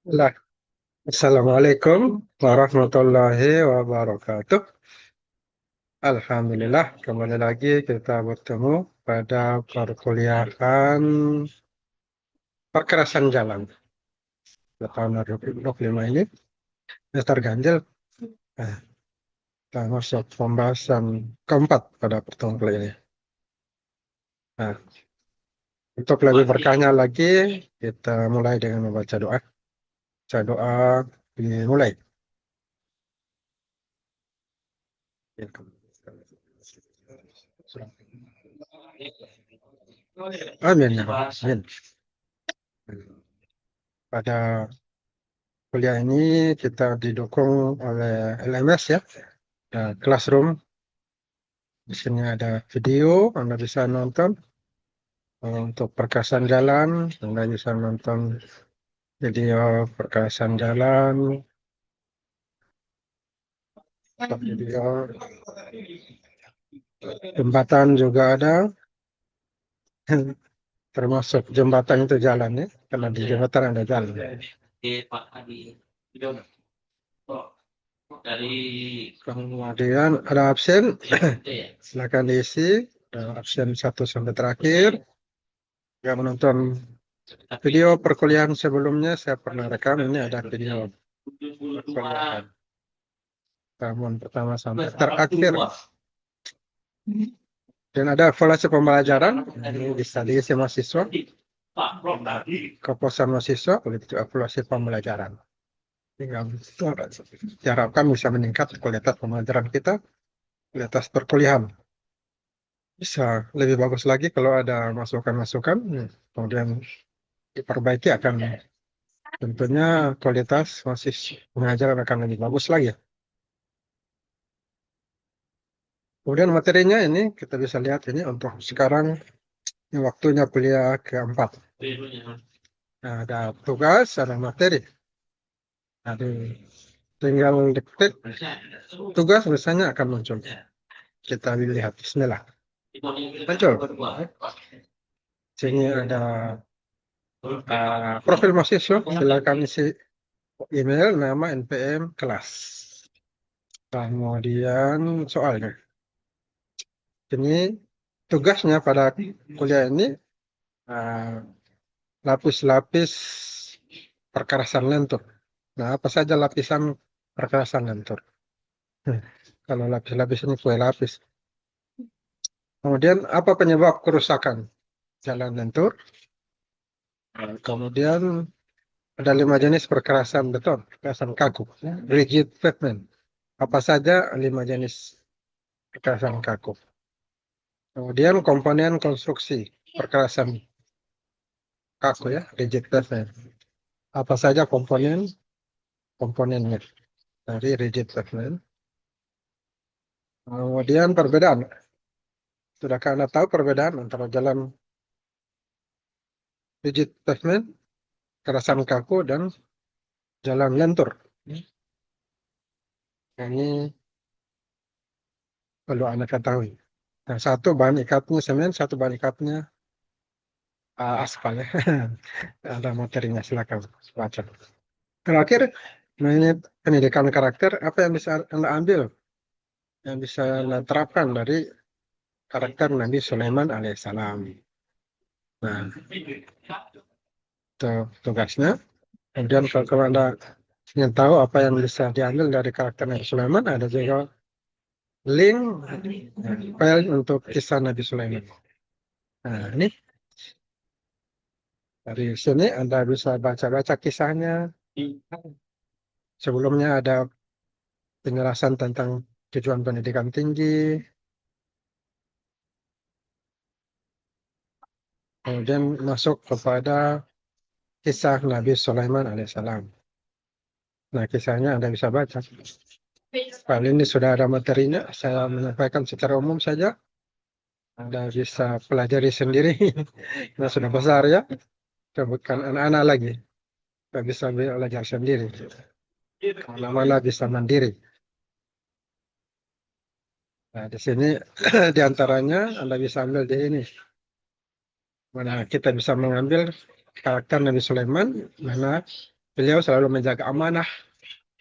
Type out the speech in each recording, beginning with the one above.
Lah, Assalamualaikum warahmatullahi wabarakatuh. Alhamdulillah, kembali lagi kita bertemu pada perkuliahan perkerasan jalan tahun 2025 ini. Semester ganjil, nah, kita masuk pembahasan keempat pada pertemuan kali ini. Nah, untuk lebih berkanya lagi, kita mulai dengan membaca doa. Baca doa dimulai. Amin ya Rabbal Alamin. Pada kuliah ini kita didukung oleh LMS ya, Classroom. Di sini ada video, Anda bisa nonton. Untuk perkasan jalan, Anda bisa nonton video perkasan jalan, video jembatan juga ada, termasuk jembatan itu jalan ya, karena di jembatan ada jalan. Kemudian ada absen, silakan diisi. Absen 1 sampai terakhir. Yang menonton video perkuliahan sebelumnya saya pernah rekam, ini ada video perkuliahan tahun pertama sampai terakhir. Dan ada evaluasi pembelajaran, ini bisa diisi mahasiswa, kepuasan mahasiswa, begitu evaluasi pembelajaran. Tinggal diharapkan bisa meningkat kualitas pembelajaran kita, kualitas perkuliahan. Bisa lebih bagus lagi kalau ada masukan-masukan, kemudian diperbaiki, akan tentunya kualitas pengajaran akan lebih bagus lagi. Kemudian materinya ini kita bisa lihat ini untuk sekarang ini waktunya kuliah keempat. Nah, ada tugas, ada materi. Jadi tinggal diketik tugas biasanya akan muncul. Kita lihat, Bismillah. Muncul. Sini ada profil mahasiswa, silakan isi email, nama, NPM, kelas. Kemudian soalnya. Ini tugasnya pada kuliah ini lapis-lapis perkerasan lentur. Nah, apa saja lapisan perkerasan lentur? Kalau lapis-lapis ini kue lapis. Kemudian apa penyebab kerusakan jalan lentur? Kemudian ada 5 jenis perkerasan beton, perkerasan kaku, rigid pavement. Apa saja 5 jenis perkerasan kaku? Kemudian komponen konstruksi perkerasan kaku ya, rigid pavement. Apa saja komponennya dari rigid pavement? Kemudian perbedaan. Sudahkah Anda tahu perbedaan antara jalan rigid pavement, kerasan kaku, dan jalan lentur? Ini perlu Anda ketahui. Nah, satu bahan ikatnya semen, satu bahan ikatnya aspal ya. Ada materinya, silakan baca. Terakhir, nah ini pendidikan karakter, apa yang bisa Anda ambil, yang bisa Anda terapkan dari karakter Nabi Sulaiman alaihissalam. Nah, itu tugasnya. Kemudian kalau Anda ingin tahu apa yang bisa diambil dari karakter Nabi Sulaiman, ada juga link file untuk kisah Nabi Sulaiman. Nah, ini dari sini Anda bisa baca-baca kisahnya. Sebelumnya ada penjelasan tentang tujuan pendidikan tinggi, kemudian masuk kepada kisah Nabi Sulaiman alaihissalam. Nah, kisahnya Anda bisa baca. Kali ini sudah ada materinya, saya menyampaikan secara umum saja. Anda bisa pelajari sendiri. Nah, sudah besar ya, kita bukan anak-anak lagi. Kita bisa belajar sendiri. Mana-mana bisa mandiri. Nah, di sini di antaranya Anda bisa ambil di ini. Mana kita bisa mengambil karakter Nabi Sulaiman, mana beliau selalu menjaga amanah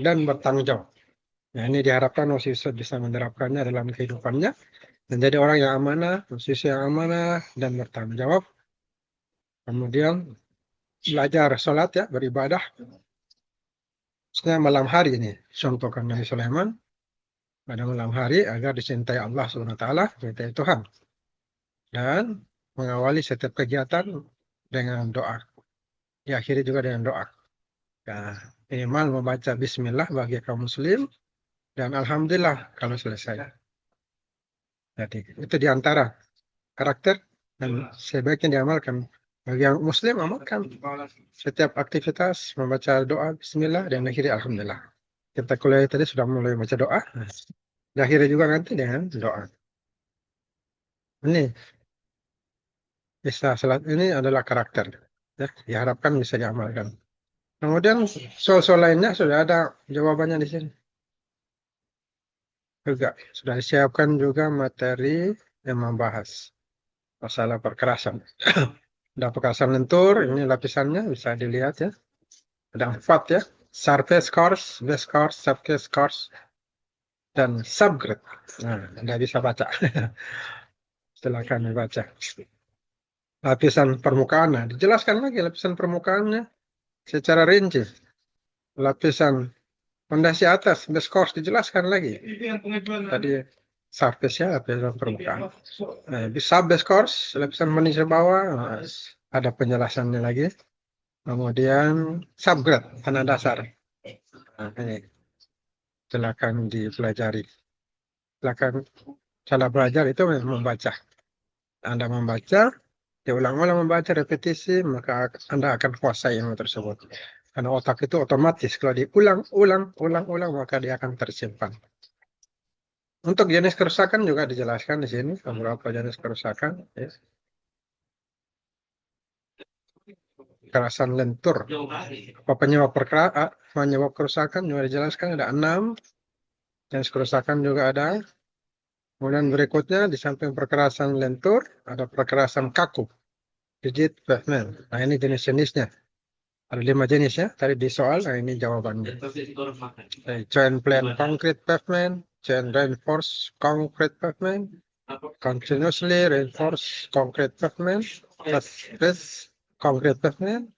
dan bertanggung jawab. Nah, ini diharapkan mahasiswa bisa menerapkannya dalam kehidupannya, menjadi orang yang amanah, mahasiswa yang amanah dan bertanggung jawab. Kemudian belajar sholat ya, beribadah. Maksudnya malam hari ini, contohkan Nabi Sulaiman pada malam hari agar dicintai Allah Subhanahu Wa Taala, dicintai Tuhan, dan mengawali setiap kegiatan dengan doa. Diakhiri juga dengan doa. Nah, minimal membaca Bismillah bagi kaum Muslim dan Alhamdulillah kalau selesai. Jadi itu diantara karakter dan sebaiknya diamalkan. Bagi yang Muslim amalkan setiap aktivitas membaca doa Bismillah dan akhiri Alhamdulillah. Kita kuliah tadi sudah mulai baca doa. Akhirnya juga nanti dengan doa. Ini bisa ini adalah karakter. Ya, diharapkan bisa diamalkan. Kemudian soal-soal lainnya sudah ada jawabannya di sini. Juga sudah disiapkan juga materi yang membahas masalah perkerasan. Ada perkerasan lentur, ini lapisannya bisa dilihat ya. Ada 4 ya. Surface course, base course, subcase course, dan subgrade. Nah, Anda bisa baca. Silakan dibaca. Lapisan permukaan, nah, dijelaskan lagi lapisan permukaannya secara rinci. Lapisan fondasi atas, base course dijelaskan lagi. Tadi surface ya, lapisan permukaan. Nah, base course, lapisan fondasi bawah, nah, ada penjelasannya lagi. Kemudian subgrade, tanah dasar. Nah, ini silakan dipelajari. Silakan cara belajar itu membaca. Anda membaca, diulang-ulang membaca, repetisi, maka Anda akan kuasai ilmu tersebut. Karena otak itu otomatis, kalau diulang-ulang, maka dia akan tersimpan. Untuk jenis kerusakan juga dijelaskan di sini, beberapa jenis kerusakan. Ya. Kekerasan lentur. Apa penyebab kerusakan juga dijelaskan, ada 6. Jenis kerusakan juga ada. Kemudian berikutnya, di samping perkerasan lentur, ada perkerasan kaku. Rigid pavement. Nah, ini jenis-jenisnya. Ada 5 jenis ya. Tadi di soal, nah ini jawabannya. Joint plain concrete pavement, joint reinforced concrete pavement, continuously reinforced concrete pavement, stress concrete pavement,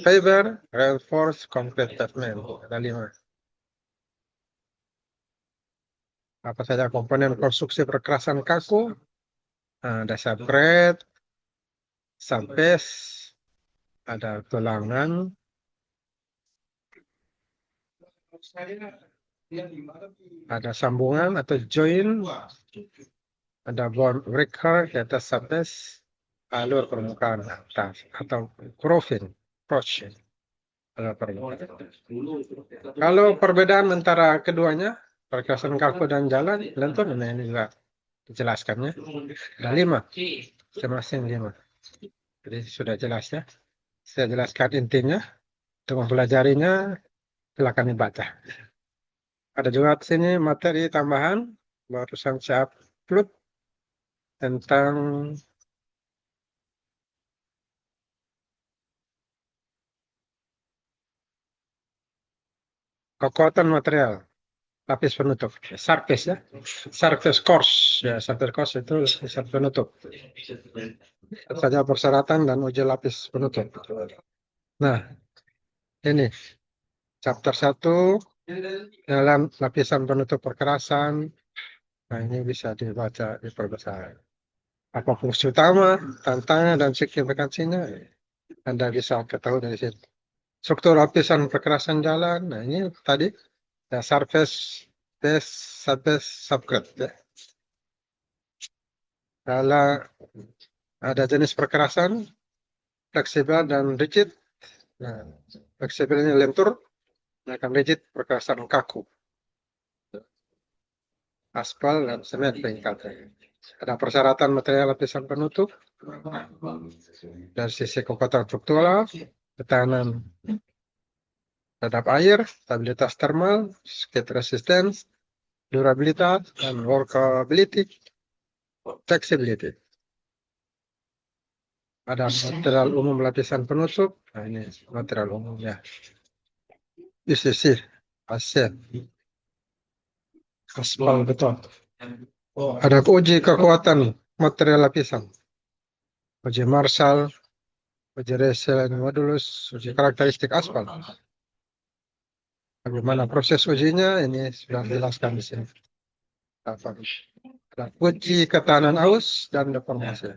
fiber reinforced concrete pavement. Ada 5. Apa saja komponen konstruksi perkerasan kaku? Nah, ada subgrade, subbase, ada tulangan, ada sambungan atau join, ada bond breaker di atas subbase, alur permukaan atas atau grooving, approach. Kalau perbedaan antara keduanya, perkerasan kaku dan jalan, lentur, nah ini juga dijelaskannya. Ada 5, masing-masing 5. Jadi sudah jelas ya. Saya jelaskan intinya. Untuk mempelajarinya, silakan dibaca. Ada juga di sini materi tambahan, barusan saya upload tentang kekuatan material, lapis penutup, surface ya, surface course, ya surface course itu lapis penutup. Saja persyaratan dan uji lapis penutup. Nah, ini chapter 1 dalam lapisan penutup perkerasan. Nah, ini bisa dibaca, diperbesar. Apa fungsi utama, tantangan dan signifikansinya, Anda bisa ketahui dari sini. Struktur lapisan perkerasan jalan, nah ini tadi ya, surface, base, subbase, subgrade. Ya. Kalau ada jenis perkerasan, fleksibel dan rigid. Nah, fleksibelnya lentur, akan rigid perkerasan kaku. Aspal dan semen peningkatan. Ada persyaratan material lapisan penutup. Dari sisi kekuatan struktural, ketahanan terhadap air, stabilitas thermal, skate resistance, durabilitas, dan workability, flexibility. Ada material umum lapisan penutup. Nah, ini material umumnya. PVC, aset, aspal beton. Ada uji kekuatan material lapisan. Uji Marshall, uji Resel modulus, uji karakteristik aspal. Bagaimana proses ujinya? Ini sudah dijelaskan di sini. Ada uji ketahanan aus dan deformasi.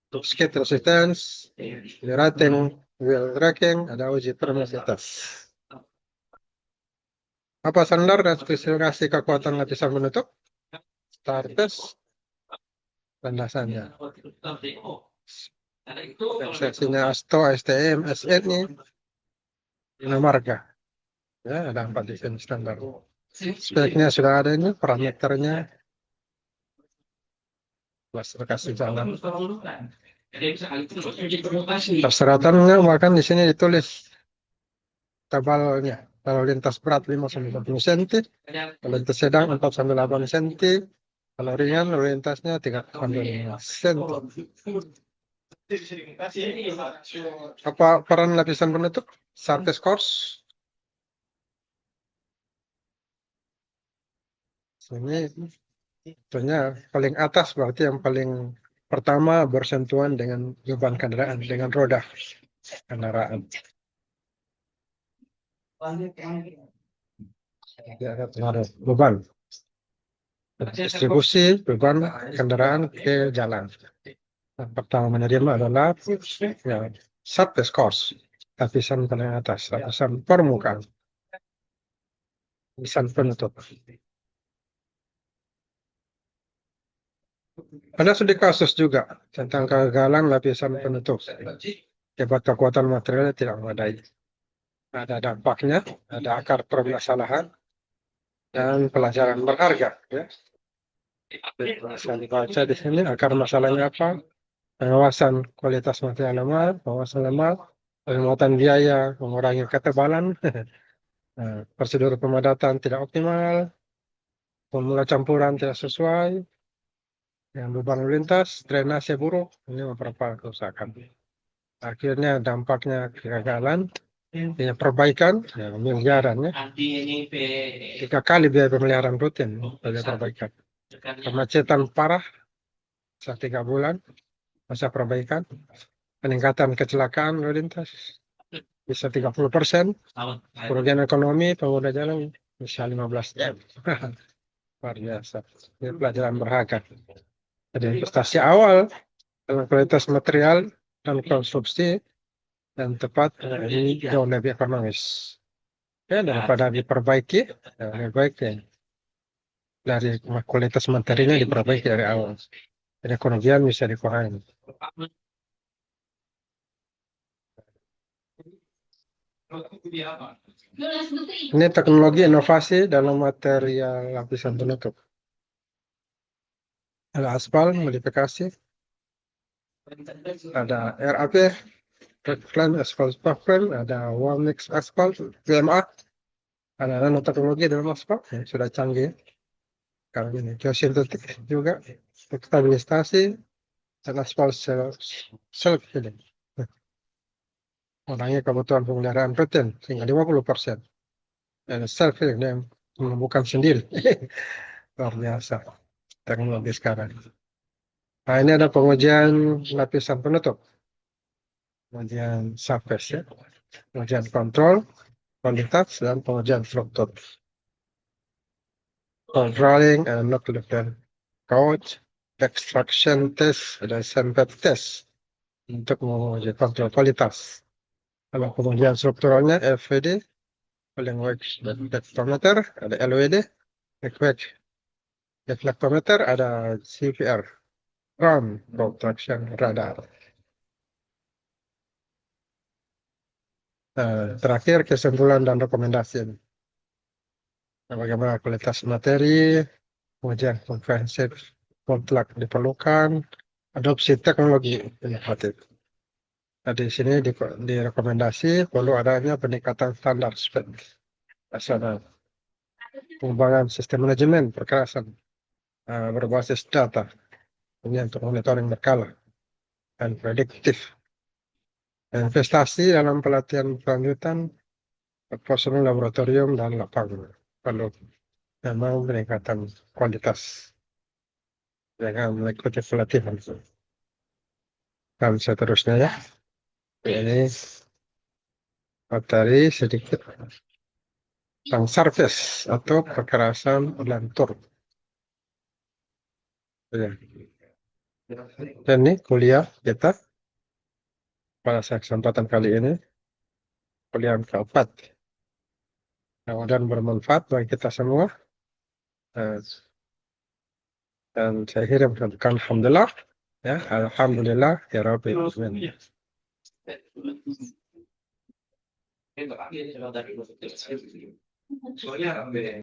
Skate resistance, rating, wheel tracking, ada uji permeabilitas. Apa standar dan spesifikasi kekuatan lapisan penutup? Start test, landasannya. Seksinya ASTO, STM, SNI, Marga. Ya, ada 4 desain standar. Speknya sudah ada ini, parameternya, klasifikasi jalan. Persyaratannya bahkan di sini ditulis tebalnya. Kalau lintas berat 5-10 cm, kalau lintas sedang 4-8 cm, kalau ringan lalu lintasnya 3-5 cm. Apa peran lapisan penutup? Surface course. Ini tentunya paling atas berarti yang paling pertama bersentuhan dengan beban kendaraan, dengan roda kendaraan. Ya, ada beban. Distribusi beban kendaraan ke jalan. Yang pertama menerima adalah ya, surface course, lapisan paling atas, lapisan permukaan, lapisan penutup. Ada studi kasus juga tentang kegagalan lapisan penutup. Akibat kekuatan materialnya tidak memadai. Ada dampaknya, ada akar permasalahan, dan pelajaran berharga. Ya. Bisa dibaca di sini akar masalahnya apa? Pengawasan kualitas material lemah, pengawasan lemah, penguatan biaya, mengurangi ketebalan, prosedur pemadatan tidak optimal, formula campuran tidak sesuai, yang beban lalu lintas, drainase buruk, ini beberapa kerusakan. Akhirnya dampaknya kegagalan, ya, perbaikan, ya, miliaran ya. 3 kali biaya pemeliharaan rutin pada perbaikan. Kemacetan parah, 3 bulan, masa perbaikan. Peningkatan kecelakaan lalu lintas bisa 30%, kerugian ekonomi pengguna jalan bisa 15 M. Luar biasa. Ini pelajaran berharga. Jadi investasi awal dalam kualitas material dan konstruksi yang tepat ini jauh lebih ekonomis. Ya, daripada diperbaiki, ya, lebih baik ya, dari kualitas materialnya diperbaiki dari awal. Jadi kerugian bisa dikurangi. Ini teknologi inovasi dalam material lapisan penutup. Ada aspal modifikasi, ada RAP, Redline Asphalt Pavement, ada Warmix Asphalt, VMA, ada nanoteknologi dalam aspal, ya, sudah canggih. Kalau ini geosintetik juga, stabilisasi, dan aspal self healing. Mengurangi kebutuhan pemeliharaan rutin hingga 50%. Dan self healing yang menyembuhkan sendiri. Luar biasa teknologi sekarang. Nah, ini ada pengujian lapisan penutup. Pengujian surface ya. Pengujian kontrol, kualitas, dan pengujian struktur. Controlling and not looking coach, extraction test, dan sample test untuk menguji kontrol kualitas. Kalau pengujian strukturalnya FVD, Falling Wedge Deflectometer, ada LWD, Wedge Deflectometer, ada CVR, Ground Protection Radar. Terakhir kesimpulan dan rekomendasi. Bagaimana kualitas materi, pengujian komprehensif mutlak diperlukan, adopsi teknologi inovatif. Nah, di sini direkomendasi perlu adanya peningkatan standar spek nasional, pengembangan sistem manajemen perkerasan berbasis data, Ini untuk monitoring berkala dan prediktif. Investasi dalam pelatihan berkelanjutan, personel laboratorium dan lapangan perlu memang peningkatan kualitas dengan mengikuti pelatihan dan seterusnya ya. Ini materi sedikit tentang service atau kekerasan lentur. Ya. Dan ini kuliah kita pada kesempatan kali ini, kuliah yang keempat. Mudah-mudahan bermanfaat bagi kita semua. Dan saya kira mengucapkan alhamdulillah, ya, alhamdulillah ya Rabbil alamin.